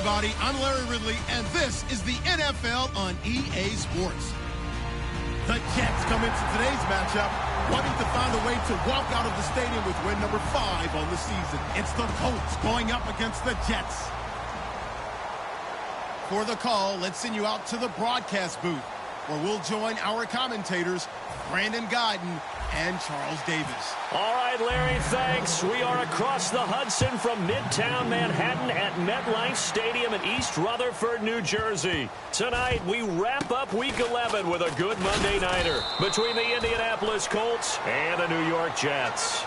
everybody. I'm Larry Ridley, and this is the NFL on EA Sports. The Jets come into today's matchup wanting to find a way to walk out of the stadium with win number 5 on the season. It's the Colts going up against the Jets. For the call, let's send you out to the broadcast booth, where we'll join our commentators, Brandon Guyton and Charles Davis. All right, Larry, thanks. We are across the Hudson from Midtown Manhattan at MetLife Stadium in East Rutherford, New Jersey. Tonight, we wrap up Week 11 with a good Monday nighter between the Indianapolis Colts and the New York Jets.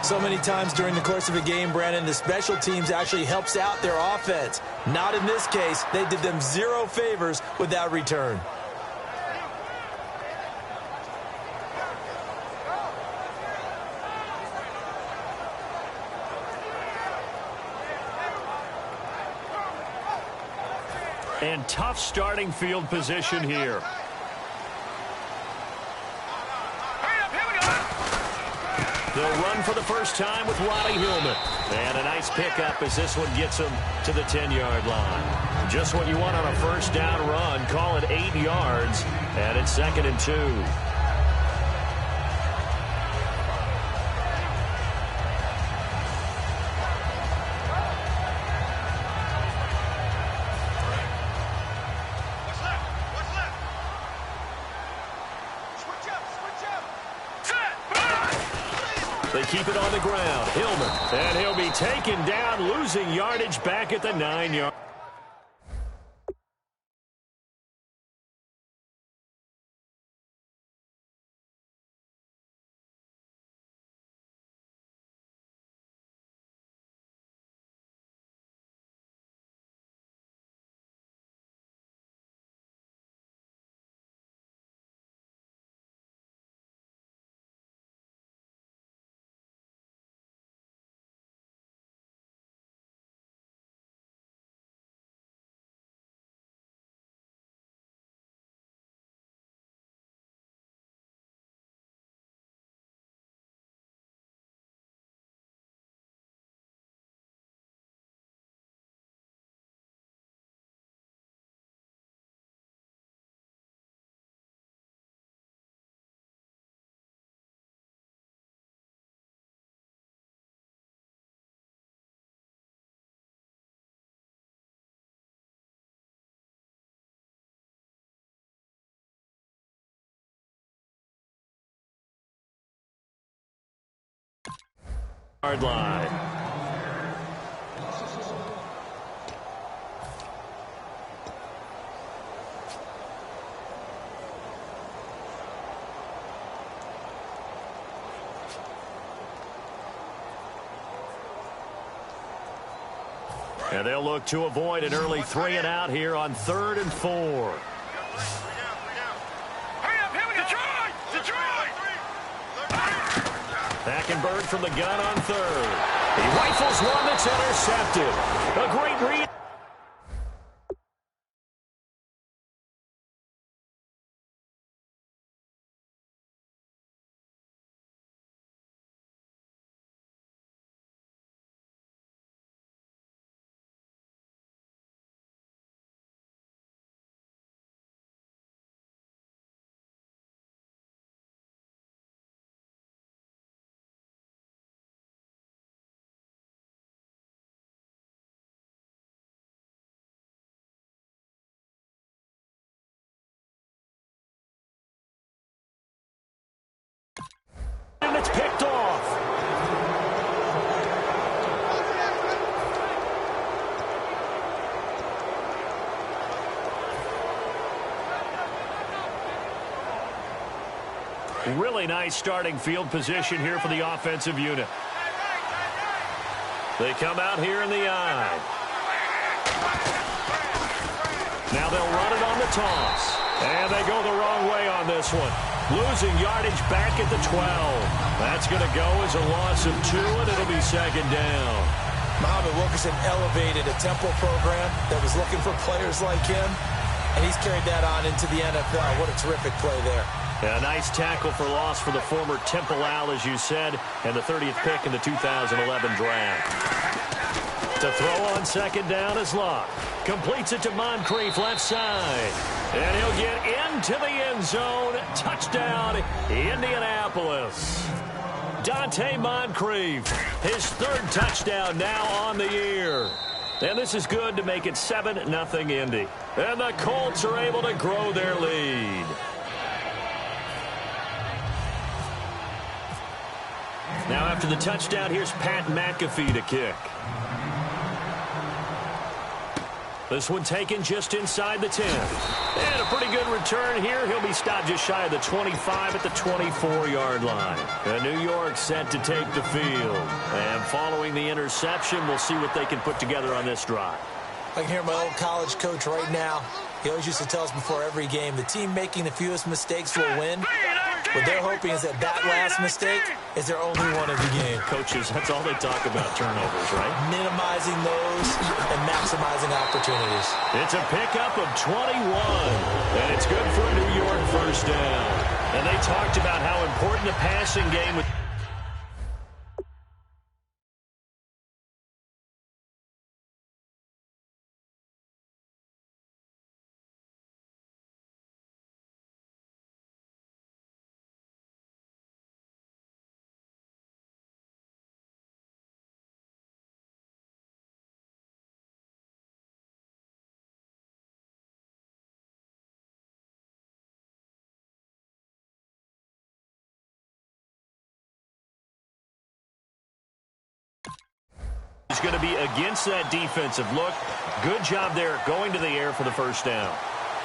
So many times during the course of a game, Brandon, the special teams actually helps out their offense. Not in this case. They did them zero favors with that return. And tough starting field position here. They'll run for the first time with Roddy Hillman. And a nice pickup as this one gets him to the 10-yard line. Just what you want on a first down run. Call it 8 yards. And it's 2nd and 2. They keep it on the ground. Hillman. And he'll be taken down, losing yardage back at the 9-yard. Line. And they'll look to avoid an early 3-and-out here on 3rd and 4. Hackenberg from the gun on 3rd. He rifles one that's intercepted. A great read. And it's picked off. Really nice starting field position here for the offensive unit. They come out here in the eye. Now they'll run it on the toss. And they go the wrong way on this one. Losing yardage back at the 12. That's going to go as a loss of 2, and it'll be 2nd down. Muhammad Wilkerson elevated a tempo program that was looking for players like him, and he's carried that on into the NFL. What a terrific play there. A nice tackle for loss for the former Temple Owl, as you said, and the 30th pick in the 2011 draft. To throw on second down is Luck. Completes it to Moncrief left side. And he'll get into the end zone. Touchdown, Indianapolis. Dante Moncrief, his third touchdown now on the year. And this is good to make it 7-0 Indy. And the Colts are able to grow their lead. Now after the touchdown, here's Pat McAfee to kick. This one taken just inside the 10. And a pretty good return here. He'll be stopped just shy of the 25 at the 24-yard line. And New York set to take the field. And following the interception, we'll see what they can put together on this drive. I can hear my old college coach right now. He always used to tell us before every game, the team making the fewest mistakes will win. What they're hoping is that last mistake is their only one of the game. Coaches, that's all they talk about, turnovers, right? Minimizing those and maximizing opportunities. It's a pickup of 21, and it's good for a New York first down. And they talked about how important the passing game was. He's going to be against that defensive look. Good job there going to the air for the first down.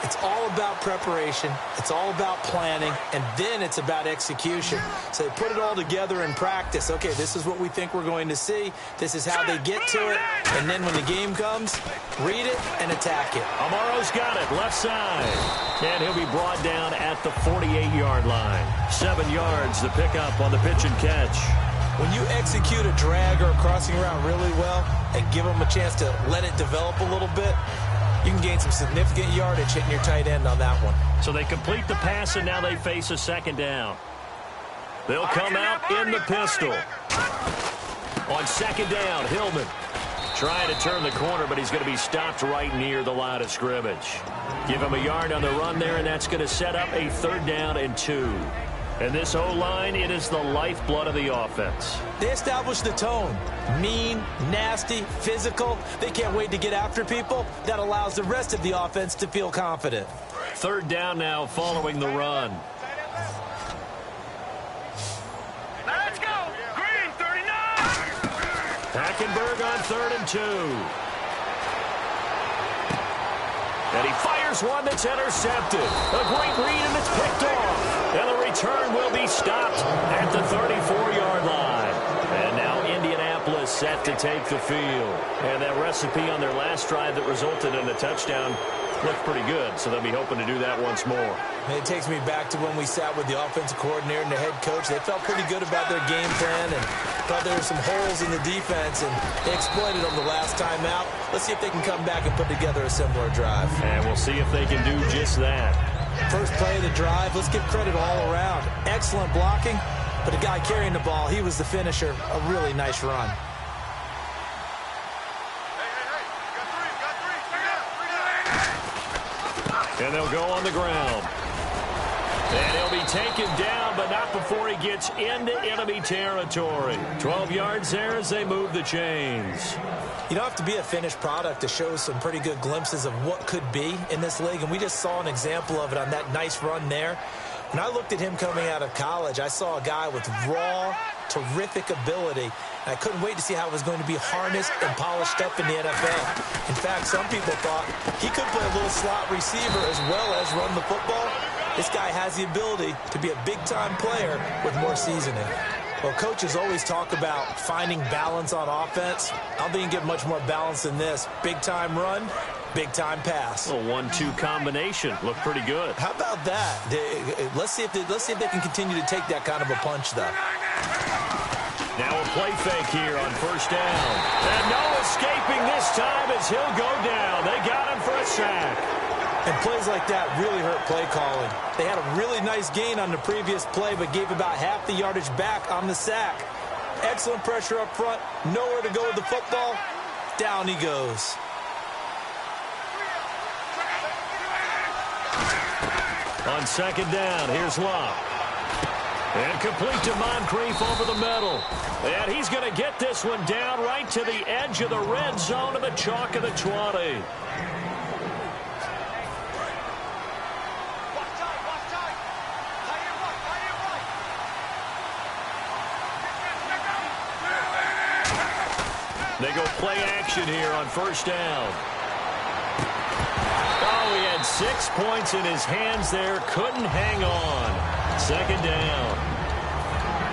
It's all about preparation. It's all about planning. And then it's about execution. So they put it all together in practice. Okay, this is what we think we're going to see. This is how they get to it. And then when the game comes, read it and attack it. Amaro's got it, left side. And he'll be brought down at the 48-yard line. 7 yards, the pickup on the pitch and catch. When you execute a drag or a crossing route really well and give them a chance to let it develop a little bit, you can gain some significant yardage hitting your tight end on that one. So they complete the pass, and now they face a second down. They'll come out in the pistol. On second down, Hillman trying to turn the corner, but he's going to be stopped right near the line of scrimmage. Give him a yard on the run there, and that's going to set up a 3rd down and 2. And this O-line, it is the lifeblood of the offense. They established the tone. Mean, nasty, physical. They can't wait to get after people. That allows the rest of the offense to feel confident. 3rd down now following the run. Let's go! Green, 39! Hackenberg on 3rd and 2. And he fires one that's intercepted. A great read, and it's picked off. And the return will be stopped at the 34-yard line. And now Indianapolis set to take the field. And that recipe on their last drive that resulted in a touchdown looked pretty good, so they'll be hoping to do that once more. And it takes me back to when we sat with the offensive coordinator and the head coach. They felt pretty good about their game plan and thought there were some holes in the defense, and they exploited them the last time out. Let's see if they can come back and put together a similar drive. And we'll see if they can do just that. First play of the drive, let's give credit all around. Excellent blocking, but the guy carrying the ball, he was the finisher. A really nice run. And they'll go on the ground. And he'll be taken down, but not before he gets into enemy territory. 12 yards there as they move the chains. You don't have to be a finished product to show some pretty good glimpses of what could be in this league, and we just saw an example of it on that nice run there. When I looked at him coming out of college, I saw a guy with raw, terrific ability. I couldn't wait to see how it was going to be harnessed and polished up in the NFL. In fact, some people thought he could play a little slot receiver as well as run the football. This guy has the ability to be a big-time player with more seasoning. Well, coaches always talk about finding balance on offense. I don't think you can get much more balance than this. Big-time run, big-time pass. A 1-2 combination. Looked pretty good. How about that? Let's see if they can continue to take that kind of a punch, though. Now a play fake here on first down. And no escaping this time as he'll go down. They got him for a sack. And plays like that really hurt play calling. They had a really nice gain on the previous play, but gave about half the yardage back on the sack. Excellent pressure up front. Nowhere to go with the football. Down he goes. On second down, here's Love. And complete to Moncrief over the middle. And he's going to get this one down right to the edge of the red zone of the chalk of the 20. They go play action here on first down. Oh, he had 6 points in his hands there. Couldn't hang on. Second down.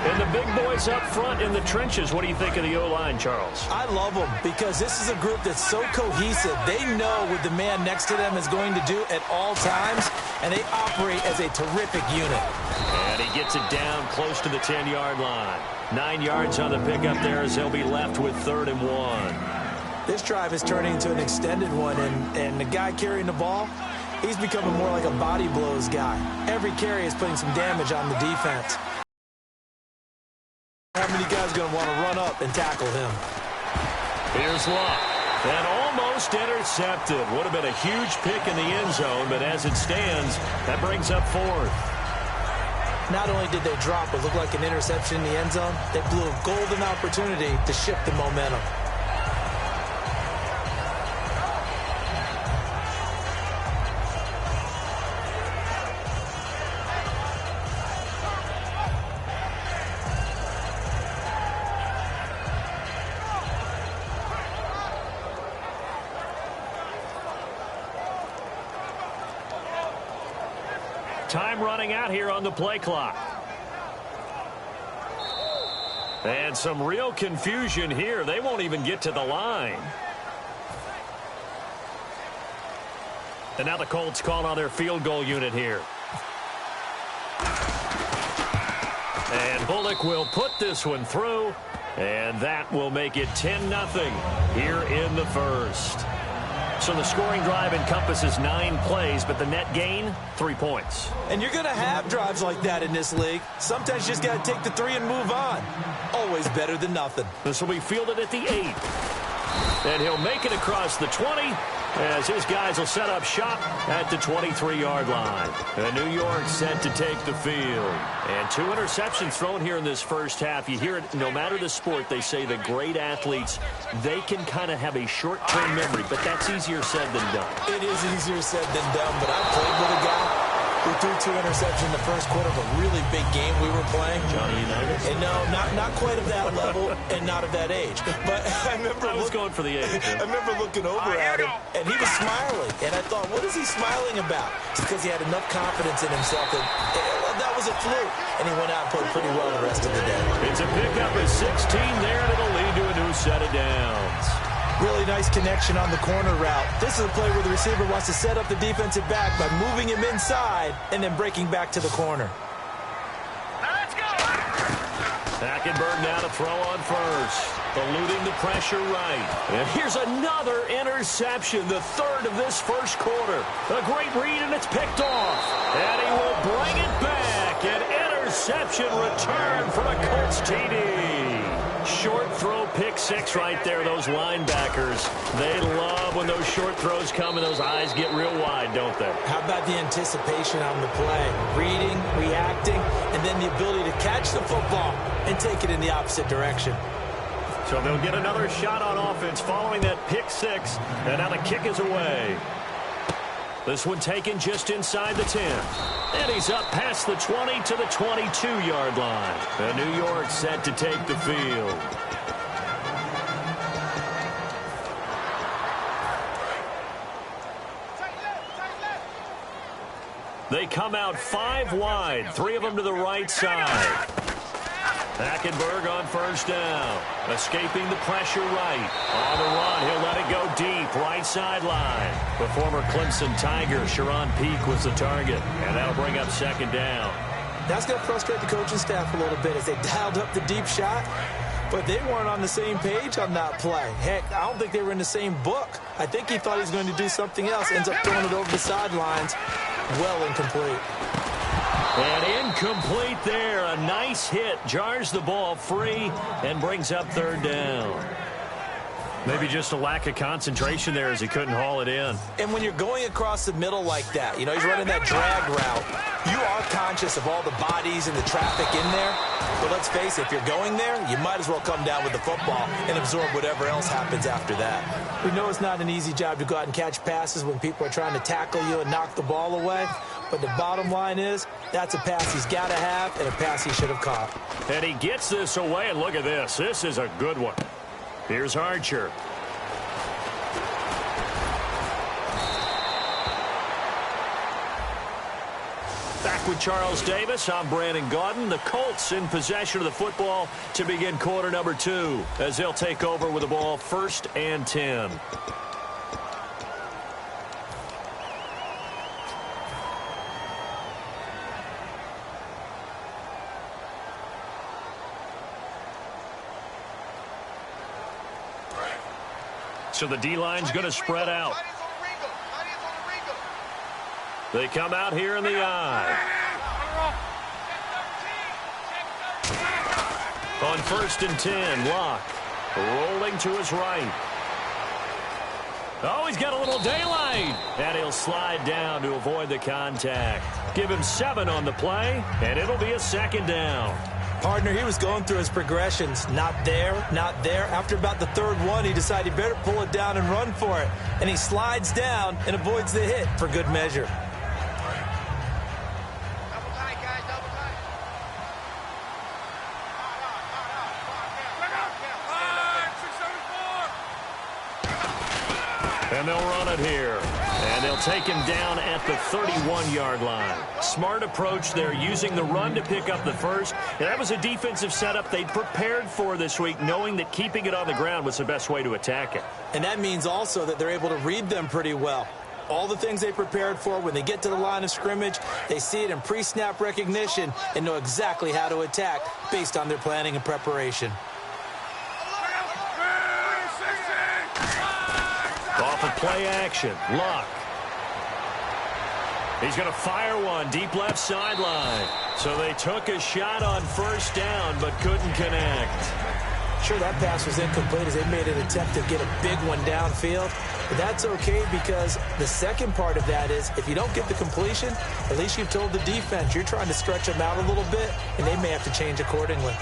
And the big boys up front in the trenches. What do you think of the O-line, Charles? I love them because this is a group that's so cohesive. They know what the man next to them is going to do at all times, and they operate as a terrific unit. And he gets it down close to the 10-yard line. 9 yards on the pickup there as they'll be left with 3rd and 1. This drive is turning into an extended one, and the guy carrying the ball, he's becoming more like a body blows guy. Every carry is putting some damage on the defense. How many guys are going to want to run up and tackle him? Here's Love. And almost intercepted. Would have been a huge pick in the end zone, but as it stands, that brings up 4th. Not only did they drop what looked like an interception in the end zone, they blew a golden opportunity to shift the momentum. Time running out here on the play clock. And some real confusion here. They won't even get to the line. And now the Colts call on their field goal unit here. And Bullock will put this one through. And that will make it 10-0 here in the first. So the scoring drive encompasses 9 plays, but the net gain, 3 points. And you're going to have drives like that in this league. Sometimes you just got to take the 3 and move on. Always better than nothing. This will be fielded at the 8. And he'll make it across the 20 as his guys will set up shop at the 23-yard line. And New York set to take the field. And 2 interceptions thrown here in this first half. You hear it, no matter the sport, they say the great athletes, they can kind of have a short-term memory, but that's easier said than done. It is easier said than done, but I played with a guy who threw 2 interceptions in the first quarter of a really big game we were playing. Johnny Unitas? And no, not quite of that level and not of that age. But I remember I was going for the age. I remember looking over at him, and he was smiling. And I thought, what is he smiling about? It's because he had enough confidence in himself that that was a fluke. And he went out and played pretty well the rest of the day. It's a pickup of 16 there, and it'll lead to a new set of downs. Really nice connection on the corner route. This is a play where the receiver wants to set up the defensive back by moving him inside and then breaking back to the corner. Let's go! Hackenberg now to throw on first. Eluding the pressure right. And here's another interception, the 3rd of this first quarter. A great read, and it's picked off. And he will bring it back. An interception return for a Colts TD. Short throw, pick 6 right there. Those linebackers, they love when those short throws come and those eyes get real wide, don't they? How about the anticipation on the play? Reading, reacting, and then the ability to catch the football and take it in the opposite direction. So they'll get another shot on offense following that pick 6, and now the kick is away. This one taken just inside the 10. And he's up past the 20 to the 22-yard line. And New York set to take the field. They come out 5 wide, 3 of them to the right side. Hackenberg on first down. Escaping the pressure right. On the run, he'll let it go deep. Right sideline. The former Clemson Tiger, Sharon Peak, was the target. And that'll bring up second down. That's going to frustrate the coaching staff a little bit as they dialed up the deep shot. But they weren't on the same page on that play. Heck, I don't think they were in the same book. I think he thought he was going to do something else. Ends up throwing it over the sidelines. Well incomplete. And incomplete there. A nice hit. Jars the ball free and brings up third down. Maybe just a lack of concentration there as he couldn't haul it in. And when you're going across the middle like that, you know, he's running that drag route, you are conscious of all the bodies and the traffic in there. But let's face it, if you're going there, you might as well come down with the football and absorb whatever else happens after that. We know it's not an easy job to go out and catch passes when people are trying to tackle you and knock the ball away. But the bottom line is, that's a pass he's got to have and a pass he should have caught. And he gets this away, and look at this. This is a good one. Here's Archer. Back with Charles Davis, I'm Brandon Gaudin. The Colts in possession of the football to begin quarter number 2 as they'll take over with the ball 1st and 10. So the D-line's going to spread out. They come out here in the I. On 1st and 10, Locke rolling to his right. Oh, he's got a little daylight. And he'll slide down to avoid the contact. Give him 7 on the play, and it'll be a 2nd down. Partner, he was going through his progressions. Not there, not there. After about the 3rd one, he decided he better pull it down and run for it. And he slides down and avoids the hit for good measure. Double tight, guys, double tight. And they'll run it here. And they'll take him down at the 31-yard line. Smart approach there, using the run to pick up the first. And that was a defensive setup they'd prepared for this week, knowing that keeping it on the ground was the best way to attack it. And that means also that they're able to read them pretty well. All the things they prepared for, when they get to the line of scrimmage, they see it in pre-snap recognition and know exactly how to attack based on their planning and preparation. Off of play action, Luck. He's going to fire one deep left sideline. So they took a shot on 1st down but couldn't connect. Sure, that pass was incomplete as they made an attempt to get a big one downfield. But that's okay because the second part of that is if you don't get the completion, at least you've told the defense you're trying to stretch them out a little bit, and they may have to change accordingly.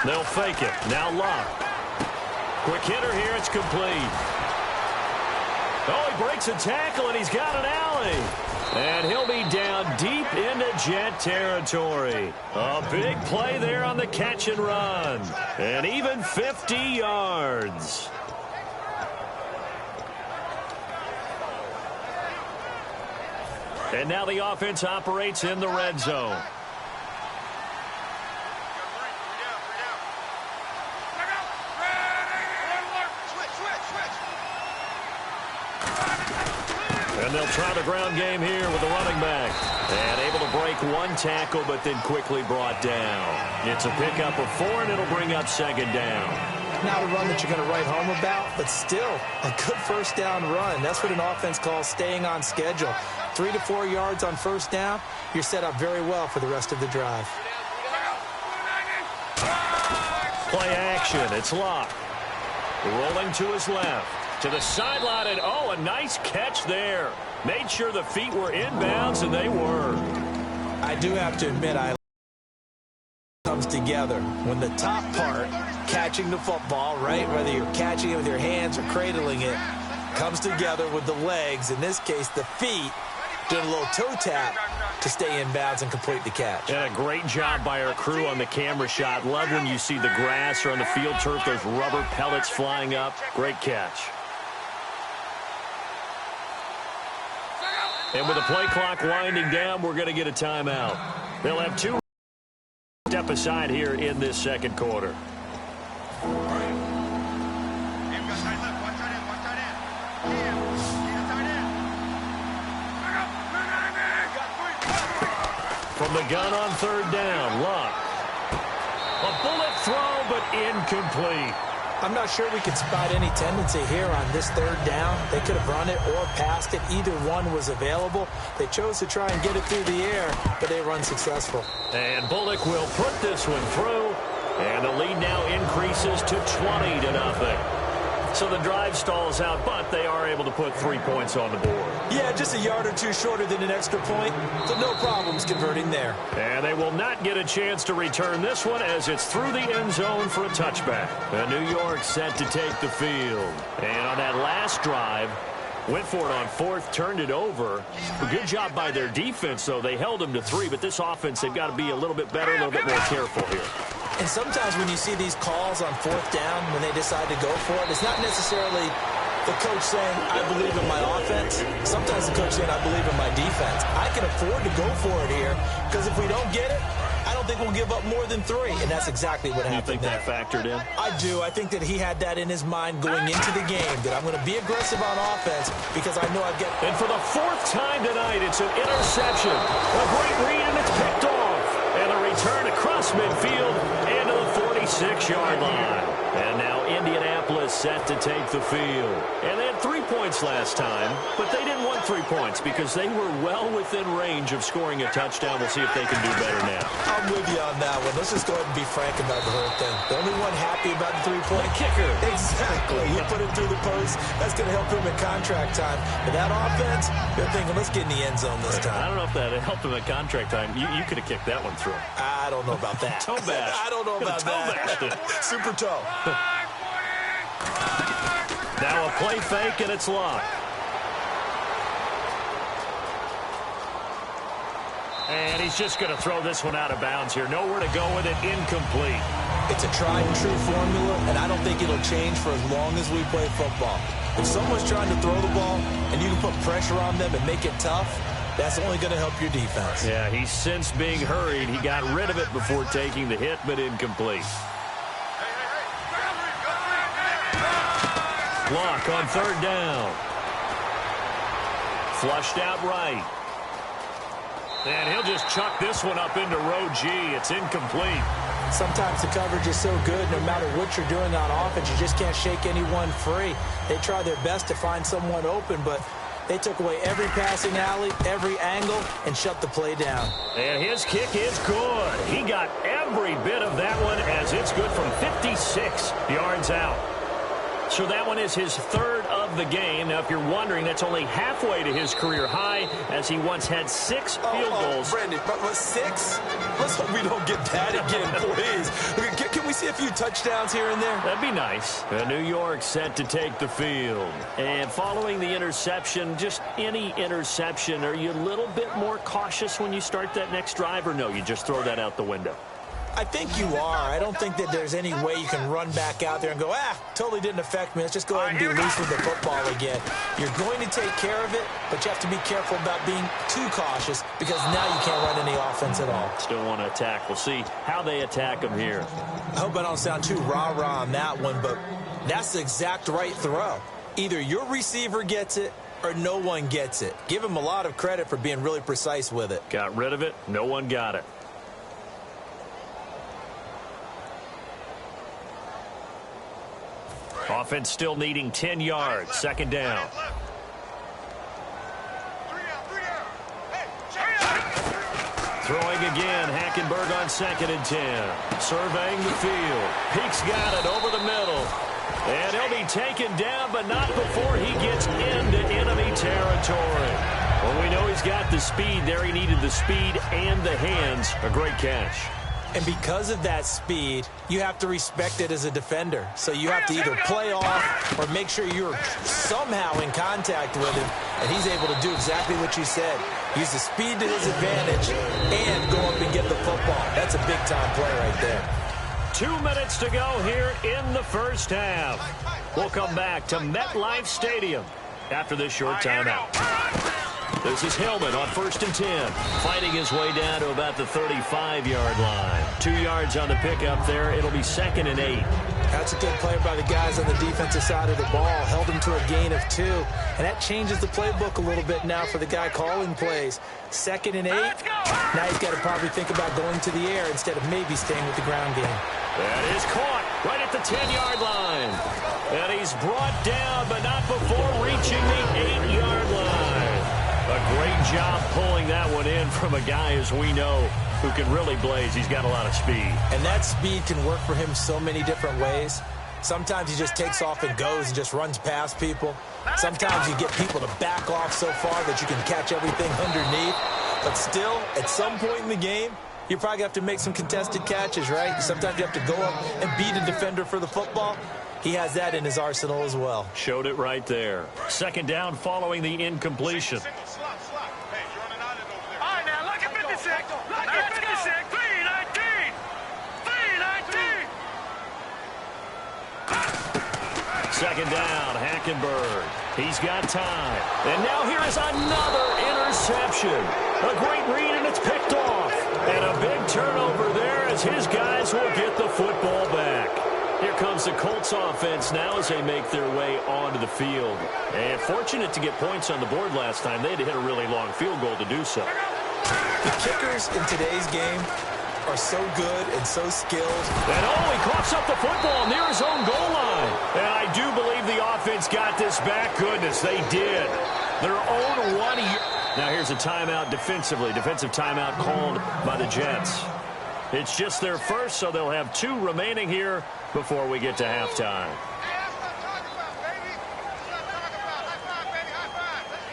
They'll fake it. Now Locke. Quick hitter here. It's complete. Oh, he breaks a tackle, and he's got an alley. And he'll be down deep into Jet territory. A big play there on the catch and run. And even 50 yards. And now the offense operates in the red zone. And they'll try the ground game here with the running back. And able to break one tackle, but then quickly brought down. It's a pickup of 4, and it'll bring up 2nd down. Not a run that you're going to write home about, but still a good 1st down run. That's what an offense calls staying on schedule. 3 to 4 yards on 1st down, you're set up very well for the rest of the drive. Play action. It's Locke. Rolling to his left. To the sideline, and oh, a nice catch there. Made sure the feet were inbounds, and they were. I do have to admit, comes together when the top part, catching the football, right, whether you're catching it with your hands or cradling it, comes together with the legs, in this case the feet, doing a little toe tap to stay in bounds and complete the catch. And a great job by our crew on the camera shot. Love when you see the grass or on the field turf, those rubber pellets flying up. Great catch. And with the play clock winding down, we're going to get a timeout. They'll have 2 step aside here in this 2nd quarter. From the gun on 3rd down, Luck. A bullet throw, but incomplete. I'm not sure we could spot any tendency here on this third down. They could have run it or passed it. Either one was available. They chose to try and get it through the air, but they were unsuccessful. And Bullock will put this one through, and the lead now increases to 20-0. So the drive stalls out, but they are able to put 3 points on the board. Yeah, just a yard or two shorter than an extra point, so no problems converting there. And they will not get a chance to return this one as it's through the end zone for a touchback. And New York set to take the field. And on that last drive, went for it on fourth, turned it over. A good job by their defense, though. They held them to 3, but this offense, they've got to be a little bit better, a little bit more careful here. And sometimes when you see these calls on fourth down, when they decide to go for it, it's not necessarily the coach saying, I believe in my offense. Sometimes the coach saying, I believe in my defense. I can afford to go for it here, because if we don't get it, I don't think we'll give up more than 3. And that's exactly what happened there. You think that factored in? I do. I think that he had that in his mind going into the game, that I'm going to be aggressive on offense because I know I've got... And for the 4th time tonight, it's an interception. A great read, and it's picked off. And a return across midfield and to the 46-yard line. And now Indianapolis set to take the field. And they had 3 points last time, but they didn't want 3 points because they were well within range of scoring a touchdown. We'll see if they can do better now. I'm with you on that one. Let's just go ahead and be frank about the whole thing. The only one happy about the 3-point kicker. Exactly. You put it through the post. That's going to help him in contract time. But that offense, they're thinking, let's get in the end zone this time. I don't know if that helped him at contract time. You could have kicked that one through. I don't know about that. Toe bash. I don't know about that. Super toe. Now a play fake, and it's locked. And he's just going to throw this one out of bounds here. Nowhere to go with it. Incomplete. It's a tried-and-true formula, and I don't think it'll change for as long as we play football. If someone's trying to throw the ball and you can put pressure on them and make it tough, that's only going to help your defense. Yeah, he's since being hurried. He got rid of it before taking the hit, but incomplete. Block on 3rd down. Flushed out right. And he'll just chuck this one up into row G. It's incomplete. Sometimes the coverage is so good, no matter what you're doing on offense, you just can't shake anyone free. They try their best to find someone open, but they took away every passing alley, every angle, and shut the play down. And his kick is good. He got every bit of that one as it's good from 56 yards out. So that one is his 3rd of the game. Now, if you're wondering, that's only halfway to his career high, as he once had 6 field goals. Brandon, but 6? Let's hope we don't get that again, please. Can we see a few touchdowns here and there? That'd be nice. New York set to take the field. And following the interception, just any interception, are you a little bit more cautious when you start that next drive, or no, you just throw that out the window? I think you are. I don't think that there's any way you can run back out there and go, totally didn't affect me. Let's just go ahead and be loose with the football again. You're going to take care of it, but you have to be careful about being too cautious because now you can't run any offense at all. Still want to attack. We'll see how they attack them here. I hope I don't sound too rah-rah on that one, but that's the exact right throw. Either your receiver gets it or no one gets it. Give him a lot of credit for being really precise with it. Got rid of it. No one got it. Offense still needing 10 yards. 2nd down. Throwing again. Hackenberg on 2nd and 10. Surveying the field. Peek's got it over the middle. And he'll be taken down, but not before he gets into enemy territory. Well, we know he's got the speed there. He needed the speed and the hands. A great catch. And because of that speed, you have to respect it as a defender. So you have to either play off or make sure you're somehow in contact with him. And he's able to do exactly what you said. Use the speed to his advantage and go up and get the football. That's a big-time play right there. 2 minutes to go here in the 1st half. We'll come back to MetLife Stadium after this short timeout. This is Hillman on 1st and 10, fighting his way down to about the 35-yard line. 2 yards on the pickup there. It'll be 2nd and 8. That's a good play by the guys on the defensive side of the ball. Held him to a gain of 2. And that changes the playbook a little bit now for the guy calling plays. 2nd and 8. Now he's got to probably think about going to the air instead of maybe staying with the ground game. That is caught right at the 10-yard line. brought down, but not before reaching the 8-yard line. A great job pulling that one in from a guy, as we know, who can really blaze. He's got a lot of speed. And that speed can work for him so many different ways. Sometimes he just takes off and goes and just runs past people. Sometimes you get people to back off so far that you can catch everything underneath. But still, at some point in the game, you probably have to make some contested catches, right? Sometimes you have to go up and beat a defender for the football. He has that in his arsenal as well. Showed it right there. Second down following the incompletion. All right, now, look at 56. Look at 56. 319. 319. Second down, Hackenberg. He's got time. And now here is another interception. A great read, and it's picked off. And a big turnover there as his guys will get the football back. Here comes the Colts offense now as they make their way onto the field. And fortunate to get points on the board last time. They had to hit a really long field goal to do so. The kickers in today's game are so good and so skilled. And he coughs up the football near his own goal line. And I do believe the offense got this back. Goodness, they did. Their own 1 year. Now here's a timeout defensively. Defensive timeout called by the Jets. It's just their first, so they'll have 2 remaining here before we get to halftime. Hey, that's what I'm talking about, baby. That's what I'm talking about. High five, baby. High five. Let's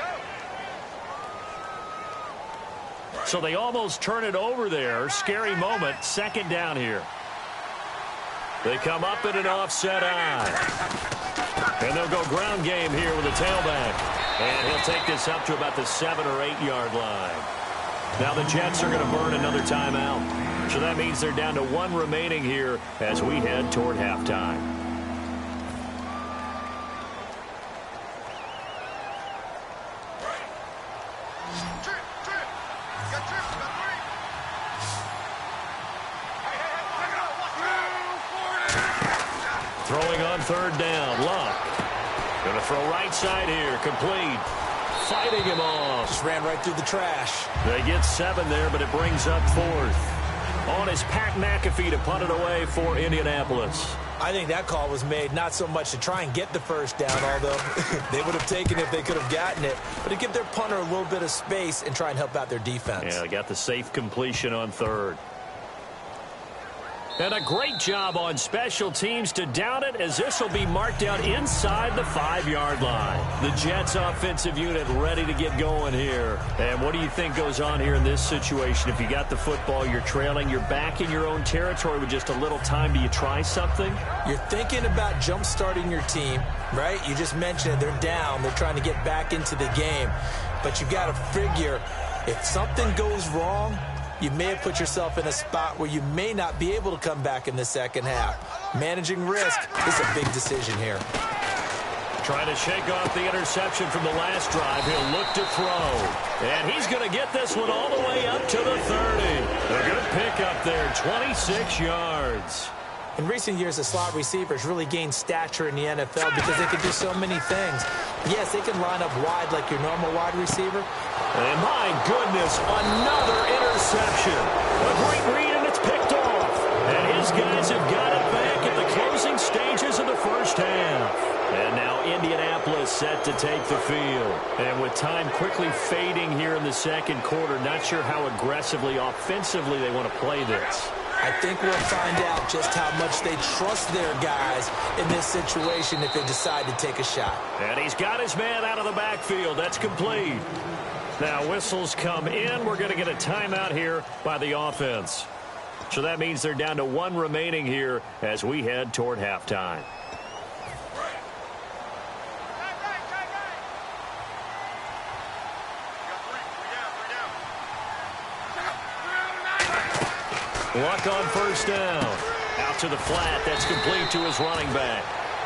go. So they almost turn it over there. Scary moment. Second down here. They come up in an offset eye. And they'll go ground game here with a tailback. And he'll take this up to about the 7 or 8 yard line. Now the Jets are going to burn another timeout. So that means they're down to 1 remaining here as we head toward halftime. Trip. You got trip. You got 3. Hey, Throwing on third down. Luck. Going to throw right side here. Complete. Fighting him off. Just ran right through the trash. They get 7 there, but it brings up 4th. On is Pat McAfee to punt it away for Indianapolis. I think that call was made not so much to try and get the first down, although they would have taken it if they could have gotten it, but to give their punter a little bit of space and try and help out their defense. Yeah, they got the safe completion on third. And a great job on special teams to down it, as this will be marked out inside the 5-yard line. The Jets offensive unit ready to get going here. And what do you think goes on here in this situation? If you got the football, you're trailing, you're back in your own territory with just a little time. Do you try something? You're thinking about jump-starting your team, right? You just mentioned it. They're down. They're trying to get back into the game. But you've got to figure, if something goes wrong, you may have put yourself in a spot where you may not be able to come back in the second half. Managing risk is a big decision here. Trying to shake off the interception from the last drive. He'll look to throw. And he's going to get this one all the way up to the 30. A good pick up there, 26 yards. In recent years, the slot receivers really gained stature in the NFL because they can do so many things. Yes, they can line up wide like your normal wide receiver. And my goodness, another interception. A great read, and it's picked off. And his guys have got it back at the closing stages of the first half. And now Indianapolis set to take the field. And with time quickly fading here in the second quarter, not sure how aggressively, offensively they want to play this. I think we'll find out just how much they trust their guys in this situation if they decide to take a shot. And he's got his man out of the backfield. That's complete. Now whistles come in. We're going to get a timeout here by the offense. So that means they're down to 1 remaining here as we head toward halftime. Luck on first down. Out to the flat. That's complete to his running back.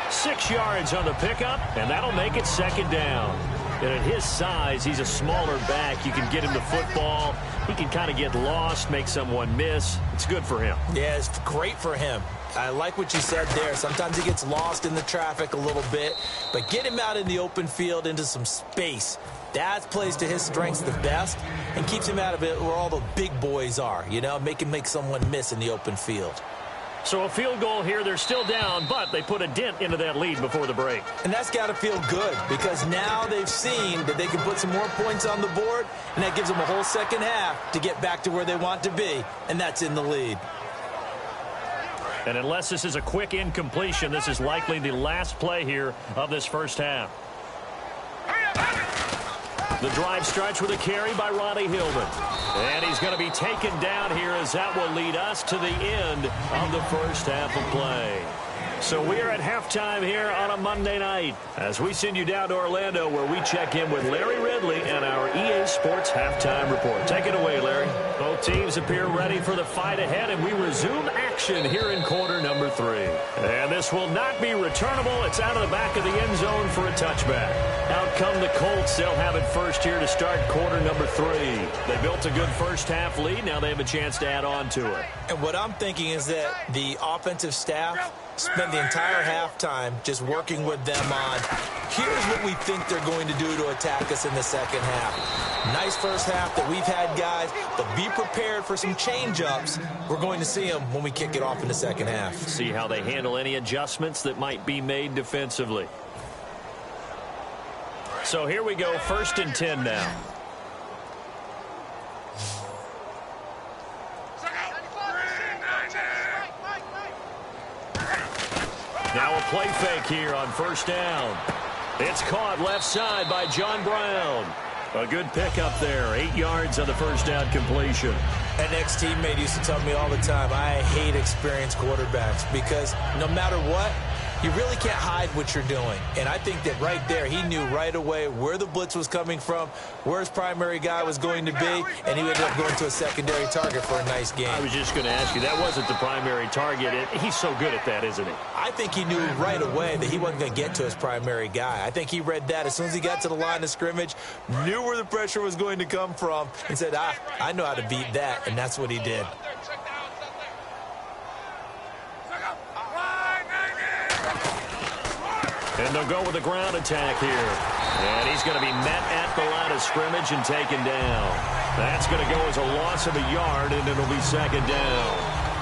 6 yards on the pickup, and that'll make it second down. And at his size, he's a smaller back. You can get him the football. He can kind of get lost, make someone miss. It's good for him. Yeah, it's great for him. I like what you said there. Sometimes he gets lost in the traffic a little bit, but get him out in the open field into some space. That plays to his strengths the best and keeps him out of it where all the big boys are, you know, make him make someone miss in the open field. So a field goal here, they're still down, but they put a dent into that lead before the break. And that's got to feel good because now they've seen that they can put some more points on the board, and that gives them a whole second half to get back to where they want to be, and that's in the lead. And unless this is a quick incompletion, this is likely the last play here of this first half. The drive starts with a carry by Ronnie Hillman. And he's going to be taken down here as that will lead us to the end of the first half of play. So we are at halftime here on a Monday night as we send you down to Orlando where we check in with Larry Ridley and our EA Sports Halftime Report. Take it away, Larry. Both teams appear ready for the fight ahead, and we resume action here in quarter number 3. And this will not be returnable. It's out of the back of the end zone for a touchback. Out come the Colts. They'll have it first here to start quarter number 3. They built a good first half lead. Now they have a chance to add on to it. And what I'm thinking is that the offensive staff spent the entire halftime just working with them on, here's what we think they're going to do to attack us in the second half. Nice first half that we've had, guys, but be prepared for some change-ups. We're going to see them when we kick it off in the second half. See how they handle any adjustments that might be made defensively. So here we go, 1st and 10 now. Now a play fake here on 1st down. It's caught left side by John Brown. A good pickup there. 8 yards on the 1st down completion. An ex-teammate used to tell me all the time, I hate experienced quarterbacks because no matter what, you really can't hide what you're doing. And I think that right there, he knew right away where the blitz was coming from, where his primary guy was going to be, and he ended up going to a secondary target for a nice game. I was just going to ask you, that wasn't the primary target. He's so good at that, isn't he? I think he knew right away that he wasn't going to get to his primary guy. I think he read that as soon as he got to the line of scrimmage, knew where the pressure was going to come from, and said, I know how to beat that, and that's what he did. And they'll go with a ground attack here. And he's going to be met at the line of scrimmage and taken down. That's going to go as a loss of a yard, and it'll be 2nd down.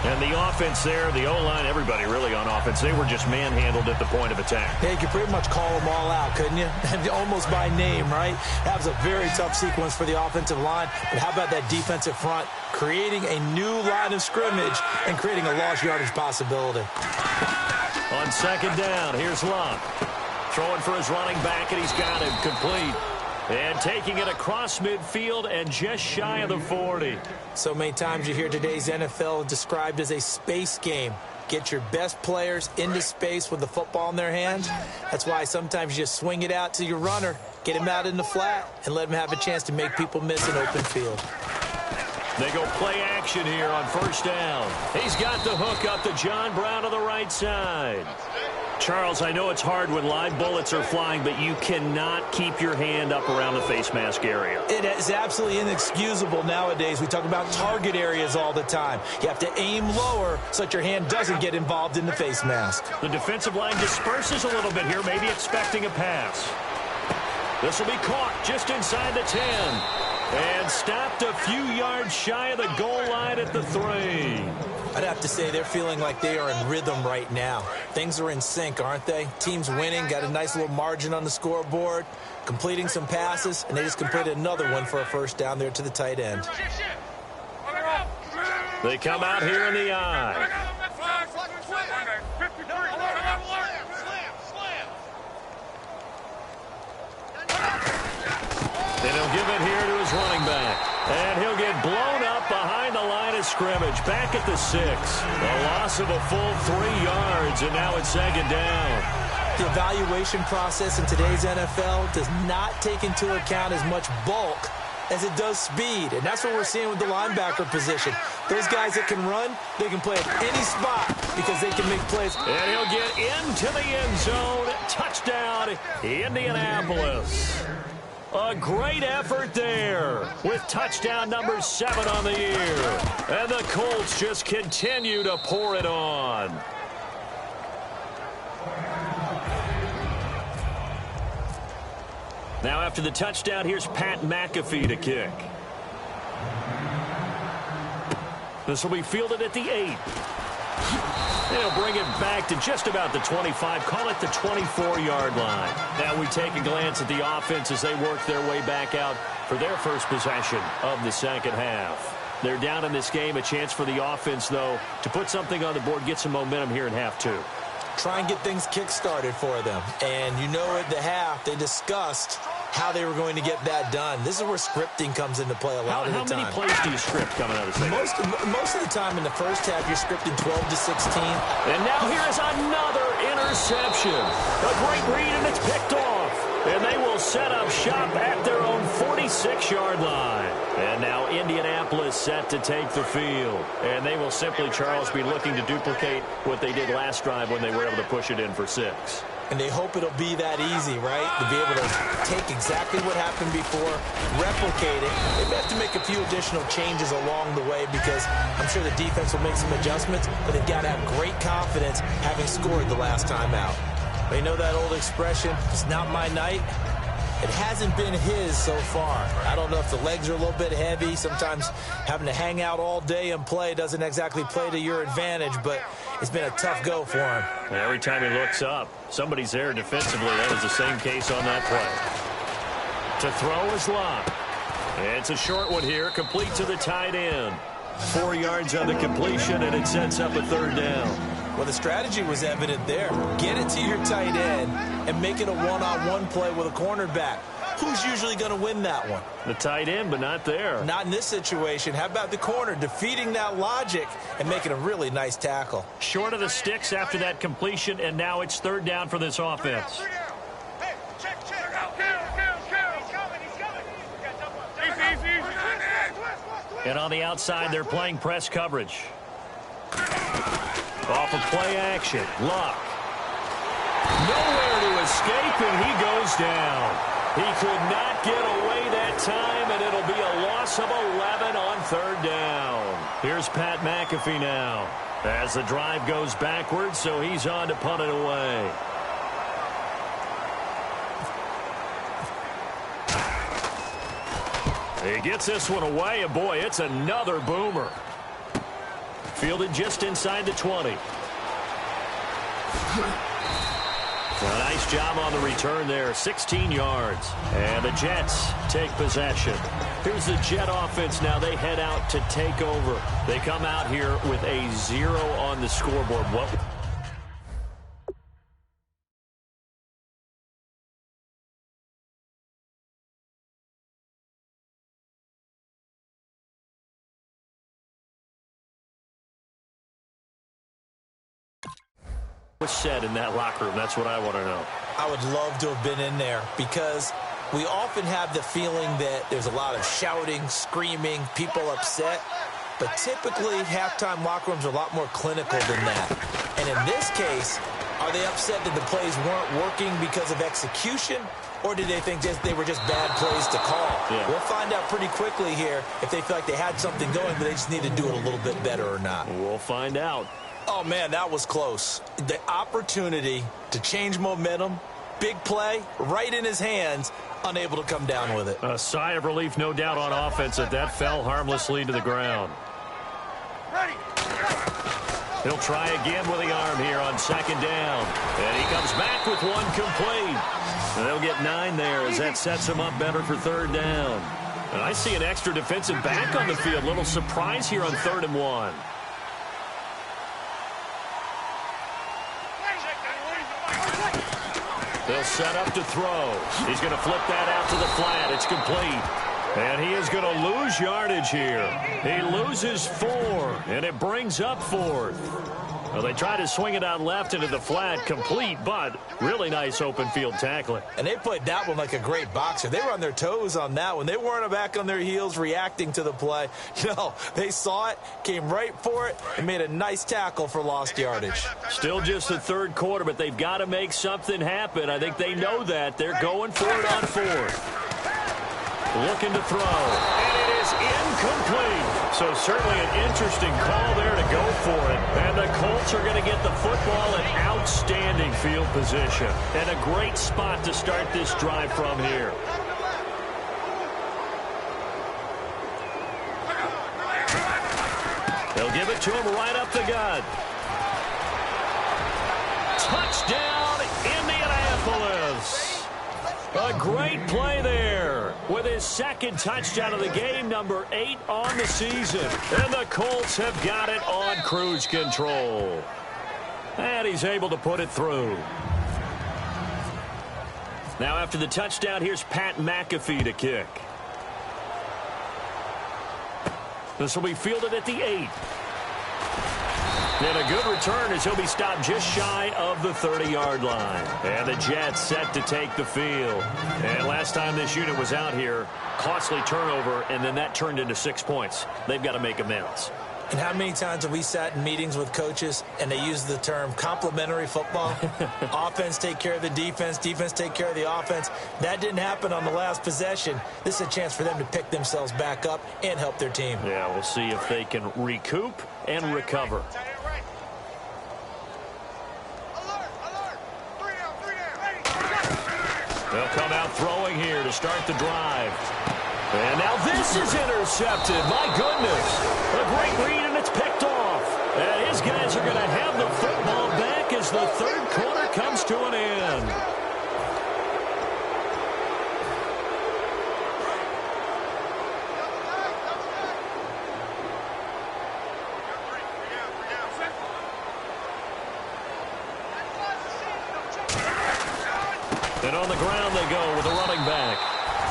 And the offense there, the O-line, everybody really on offense, they were just manhandled at the point of attack. Yeah, you could pretty much call them all out, couldn't you? Almost by name, right? That was a very tough sequence for the offensive line. But how about that defensive front creating a new line of scrimmage and creating a lost yardage possibility? On 2nd down, here's Love. Throwing for his running back, and he's got him complete. And taking it across midfield and just shy of the 40. So many times you hear today's NFL described as a space game. Get your best players into space with the football in their hands. That's why sometimes you just swing it out to your runner, get him out in the flat, and let him have a chance to make people miss an open field. They go play action here on 1st down. He's got the hook up to John Brown on the right side. Charles, I know it's hard when live bullets are flying, but you cannot keep your hand up around the face mask area. It is absolutely inexcusable nowadays. We talk about target areas all the time. You have to aim lower so that your hand doesn't get involved in the face mask. The defensive line disperses a little bit here, maybe expecting a pass. This will be caught just inside the 10. And stopped a few yards shy of the goal line at the 3. I'd have to say they're feeling like they are in rhythm right now. Things are in sync, aren't they? Team's winning, got a nice little margin on the scoreboard, completing some passes, and they just completed another one for a 1st down there to the tight end. They come out here in the eye. And he'll give it here to his running back. And he'll get blown up behind the line of scrimmage. Back at the 6. A loss of a full 3 yards, and now it's 2nd down. The evaluation process in today's NFL does not take into account as much bulk as it does speed. And that's what we're seeing with the linebacker position. Those guys that can run, they can play at any spot because they can make plays. And he'll get into the end zone. Touchdown, Indianapolis. A great effort there with touchdown number 7 on the year. And the Colts just continue to pour it on. Now after the touchdown, here's Pat McAfee to kick. This will be fielded at the 8. They'll bring it back to just about the 25, call it the 24-yard line. Now we take a glance at the offense as they work their way back out for their first possession of the second half. They're down in this game. A chance for the offense, though, to put something on the board, get some momentum here in half two. Try and get things kick-started for them. And you know at the half, they discussed how they were going to get that done. This is where scripting comes into play a lot of the time. How many plays do you script coming out of the second? Most of the time in the first half, you're scripting 12 to 16. And now here is another interception. A great read, and it's picked off. And they will set up shop at their own 46-yard line. And now Indianapolis set to take the field. And they will simply, Charles, be looking to duplicate what they did last drive when they were able to push it in for 6. And they hope it'll be that easy, right? To be able to take exactly what happened before, replicate it. They may have to make a few additional changes along the way because I'm sure the defense will make some adjustments, but they've got to have great confidence having scored the last time out. They know that old expression, it's not my night. It hasn't been his so far. I don't know if the legs are a little bit heavy. Sometimes having to hang out all day and play doesn't exactly play to your advantage, but it's been a tough go for him. And every time he looks up, somebody's there defensively. That was the same case on that play. To throw is Locke. It's a short one here, complete to the tight end. 4 yards on the completion, and it sets up a third down. Well, the strategy was evident there. Get it to your tight end and make it a one-on-one play with a cornerback. Who's usually going to win that one? The tight end, but not there. Not in this situation. How about the corner defeating that logic and making a really nice tackle? Short of the sticks after that completion, and now it's third down for this offense. And on the outside, they're playing press coverage. Off of play action, Luck. Nowhere to escape, and he goes down. He could not get away that time, and it'll be a loss of 11 on third down. Here's Pat McAfee now as the drive goes backwards, so he's on to punt it away. He gets this one away, and boy, it's another boomer. Fielded just inside the 20. A nice job on the return there, 16 yards. And the Jets take possession. Here's the Jet offense now. They head out to take over. They come out here with a 0 on the scoreboard. What? Was said in that locker room? That's what I want to know. I would love to have been in there because we often have the feeling that there's a lot of shouting, screaming, people upset. But typically, halftime locker rooms are a lot more clinical than that. And in this case, are they upset that the plays weren't working because of execution? Or did they think they were just bad plays to call? Yeah. We'll find out pretty quickly here if they feel like they had something going, but they just need to do it a little bit better or not. We'll find out. Oh, man, that was close. The opportunity to change momentum, big play, right in his hands, unable to come down with it. A sigh of relief, no doubt, on offense that fell harmlessly to the ground. He'll try again with the arm here on second down. And he comes back with one complete. And they'll get 9 there as that sets him up better for third down. And I see an extra defensive back on the field. Little surprise here on 3rd and 1. They'll set up to throw. He's going to flip that out to the flat. It's complete. And he is going to lose yardage here. He loses 4, and it brings up 4th. Well, they try to swing it out left into the flat, complete, but really nice open field tackling. And they played that one like a great boxer. They were on their toes on that one. They weren't back on their heels reacting to the play. No, they saw it, came right for it, and made a nice tackle for lost yardage. Still just the 3rd quarter, but they've got to make something happen. I think they know that. They're going for it on 4th. Looking to throw, and it is incomplete. So certainly an interesting call there to go for it. And the Colts are going to get the football in outstanding field position. And a great spot to start this drive from here. They'll give it to him right up the gut. Touchdown, Indianapolis. A great play there with his second touchdown of the game, number 8 on the season. And the Colts have got it on cruise control. And he's able to put it through. Now after the touchdown, here's Pat McAfee to kick. This will be fielded at the 8. And a good return as he'll be stopped just shy of the 30-yard line. And the Jets set to take the field. And last time this unit was out here, costly turnover, and then that turned into 6 points. They've got to make amends. And how many times have we sat in meetings with coaches and they use the term complementary football? Offense take care of the defense, defense take care of the offense. That didn't happen on the last possession. This is a chance for them to pick themselves back up and help their team. Yeah, we'll see if they can recoup and recover. They'll come out throwing here to start the drive. And now this is intercepted. My goodness. A great read, and it's picked off. And his guys are going to have the football back as the third quarter comes to an end. And on the ground they go with a running back.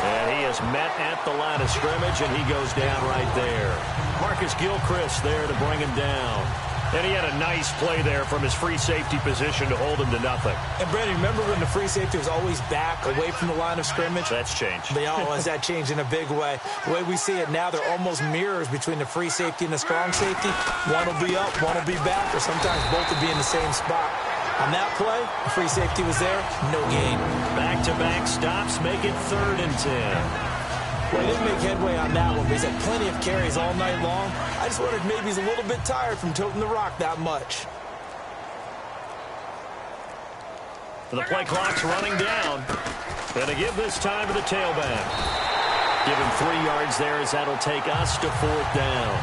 And he is met at the line of scrimmage, and he goes down right there. Marcus Gilchrist there to bring him down. And he had a nice play there from his free safety position to hold him to nothing. And, Brandon, remember when the free safety was always back away from the line of scrimmage? That's changed. That changed in a big way. The way we see it now, they're almost mirrors between the free safety and the strong safety. One will be up, one will be back, or sometimes both will be in the same spot. On that play, the free safety was there, no gain. Back-to-back stops make it 3rd and 10. Well, he didn't make headway on that one, but he's had plenty of carries all night long. I just wondered maybe he's a little bit tired from toting the rock that much. The play clock's running down. Going to give this time to the tailback. Give him 3 yards there as that'll take us to 4th down.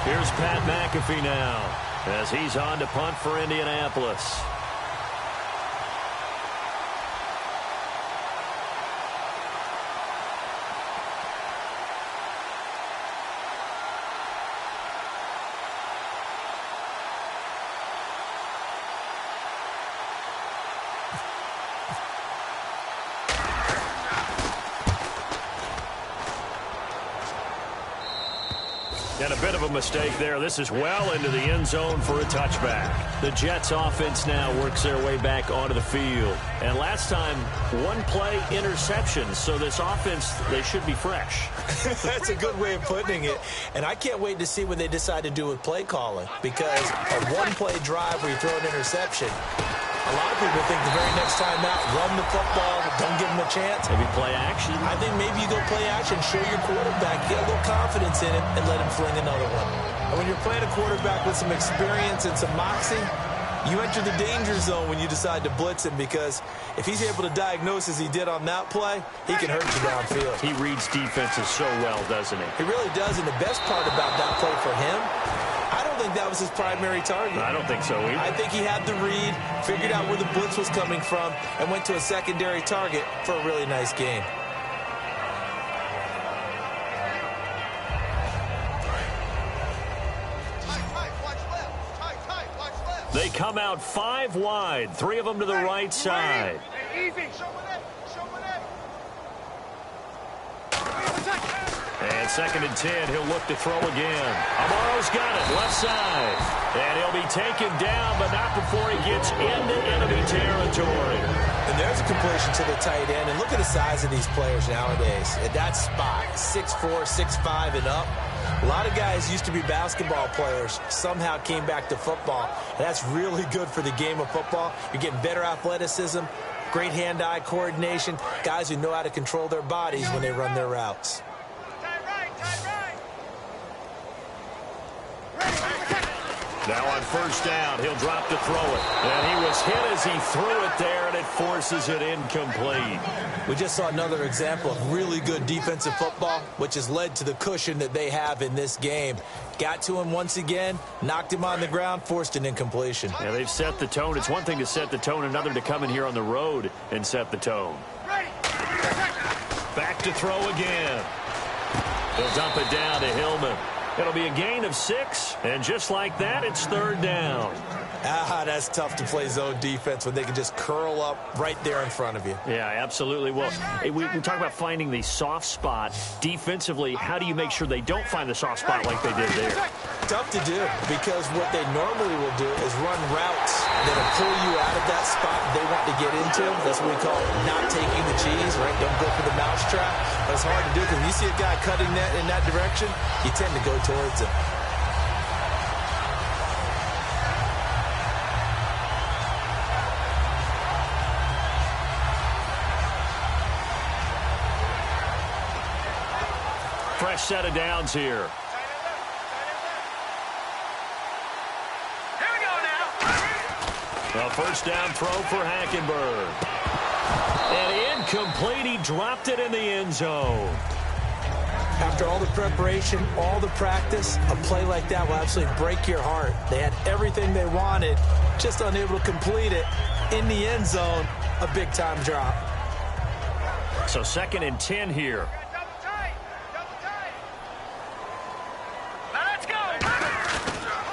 Here's Pat McAfee now as he's on to punt for Indianapolis. And a bit of a mistake there. This is well into the end zone for a touchback. The Jets offense now works their way back onto the field. And last time, 1 play interception. So this offense, they should be fresh. That's a good way of putting it. And I can't wait to see what they decide to do with play calling. Because a 1-play drive where you throw an interception, a lot of people think the very next time out, run the football, don't give them a chance. Maybe play action? I think maybe you go play action, show your quarterback, get a little confidence in him, and let him fling another one. And when you're playing a quarterback with some experience and some moxie, you enter the danger zone when you decide to blitz him, because if he's able to diagnose as he did on that play, he can hurt you downfield. He reads defenses so well, doesn't he? He really does, and the best part about that play for him, I don't think that was his primary target. I don't think so either. I think he had the read, figured out where the blitz was coming from, and went to a secondary target for a really nice gain. They come out 5 wide, 3 of them to the right side. And 2nd and 10, he'll look to throw again. Amaro's got it, left side. And he'll be taken down, but not before he gets into enemy territory. And there's a completion to the tight end. And look at the size of these players nowadays. At that spot, 6'4", 6'5", and up. A lot of guys used to be basketball players, somehow came back to football. And that's really good for the game of football. You're getting better athleticism, great hand-eye coordination, guys who know how to control their bodies when they run their routes. Now on first down, he'll drop to throw it. And he was hit as he threw it there, and it forces it incomplete. We just saw another example of really good defensive football, which has led to the cushion that they have in this game. Got to him once again, knocked him on the ground, forced an incompletion. Yeah, they've set the tone. It's one thing to set the tone, another to come in here on the road and set the tone. Back to throw again. He'll dump it down to Hillman. It'll be a gain of 6, and just like that, it's third down. That's tough to play zone defense when they can just curl up right there in front of you. Yeah, absolutely. Well, we talk about finding the soft spot. Defensively, how do you make sure they don't find the soft spot like they did there? Tough to do, because what they normally will do is run routes that'll pull you out of that spot they want to get into. That's what we call not taking the cheese, right? Don't go for the mousetrap. But it's hard to do because when you see a guy cutting that in that direction, you tend to go towards him. Fresh set of downs here. Here we go now. A first down throw for Hackenberg. And incomplete. He dropped it in the end zone. After all the preparation, all the practice, a play like that will absolutely break your heart. They had everything they wanted, just unable to complete it. In the end zone, a big-time drop. So 2nd and 10 here.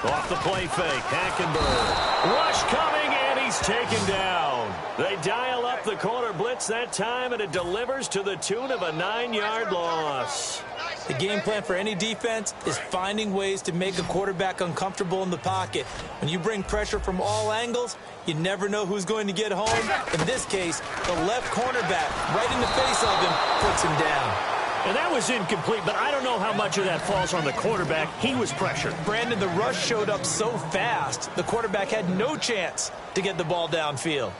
Off the play fake, Hackenberg. Rush coming, and he's taken down. They dial up the corner blitz that time, and it delivers to the tune of a 9-yard loss. The game plan for any defense is finding ways to make a quarterback uncomfortable in the pocket. When you bring pressure from all angles, you never know who's going to get home. In this case, the left cornerback, right in the face of him, puts him down. And that was incomplete, but I don't know how much of that falls on the quarterback. He was pressured. Brandon, the rush showed up so fast, the quarterback had no chance to get the ball downfield.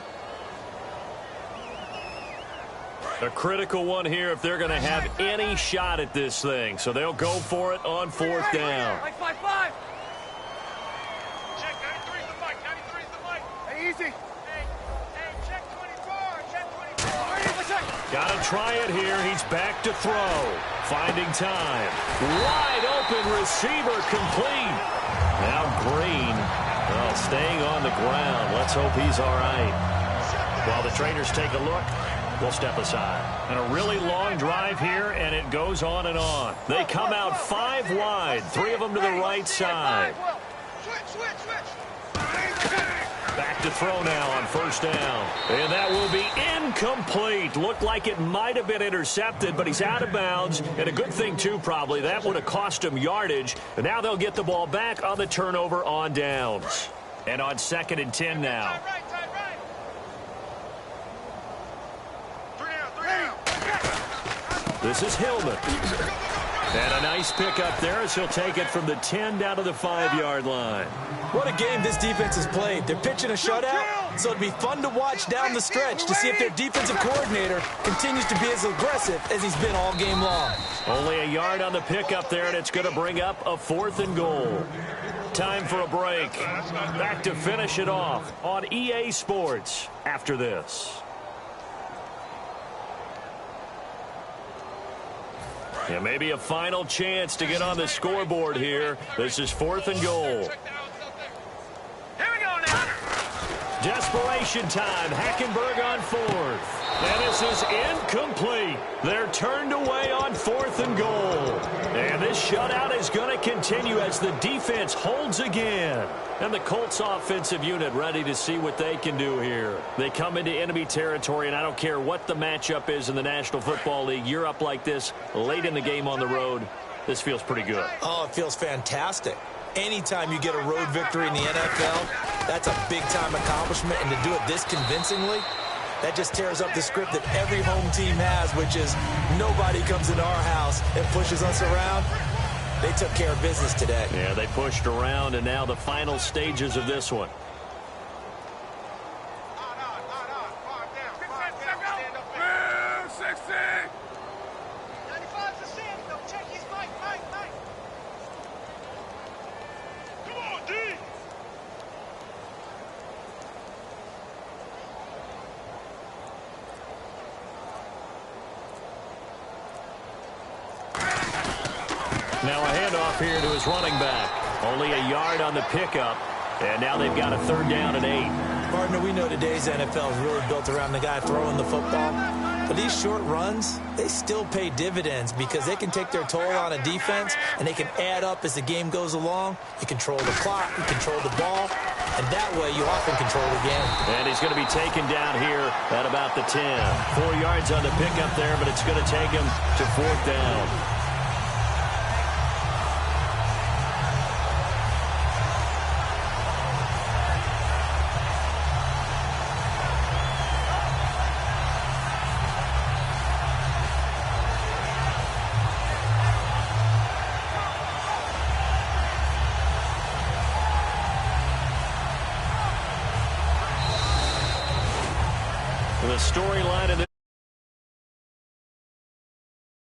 A critical one here if they're going to have any shot at this thing. So they'll go for it on 4th down. 5-5-5. Check 93's the mic. 93's the mic. Hey, easy. Hey, check 24. Check 24. Got to try it here. He's back to throw. Finding time. Wide open receiver complete. Now Green, well, staying on the ground. Let's hope he's all right. While the trainers take a look, we'll step aside. And a really long drive here, and it goes on and on. They come out 5 wide, 3 of them to the right side. Back to throw now on first down. And that will be incomplete. Looked like it might have been intercepted, but he's out of bounds. And a good thing, too, probably. That would have cost him yardage. And now they'll get the ball back on the turnover on downs. And on 2nd and 10 now. This is Hillman. And a nice pickup there as he'll take it from the 10 down to the 5-yard line. What a game this defense has played. They're pitching a shutout, so it'll be fun to watch down the stretch to see if their defensive coordinator continues to be as aggressive as he's been all game long. Only a yard on the pickup there, and it's going to bring up a 4th and goal. Time for a break. Back to finish it off on EA Sports after this. Yeah, maybe a final chance to get on the scoreboard here. This is 4th and goal. Here we go now. Desperation time. Hackenberg on 4th. And this is incomplete. They're turned away on 4th and goal. And this shutout is going to continue as the defense holds again. And the Colts offensive unit ready to see what they can do here. They come into enemy territory, and I don't care what the matchup is in the National Football League. You're up like this late in the game on the road. This feels pretty good. Oh, it feels fantastic. Anytime you get a road victory in the NFL, that's a big-time accomplishment. And to do it this convincingly, that just tears up the script that every home team has, which is nobody comes into our house and pushes us around. They took care of business today. Yeah, they pushed around, and now the final stages of this one. Now a handoff here to his running back. Only a yard on the pickup. And now they've got a 3rd down and 8. Partner, we know today's NFL is really built around the guy throwing the football. But these short runs, they still pay dividends because they can take their toll on a defense, and they can add up as the game goes along. You control the clock, you control the ball, and that way you often control the game. And he's going to be taken down here at about the 10. 4 yards on the pickup there, but it's going to take him to 4th down. The storyline in the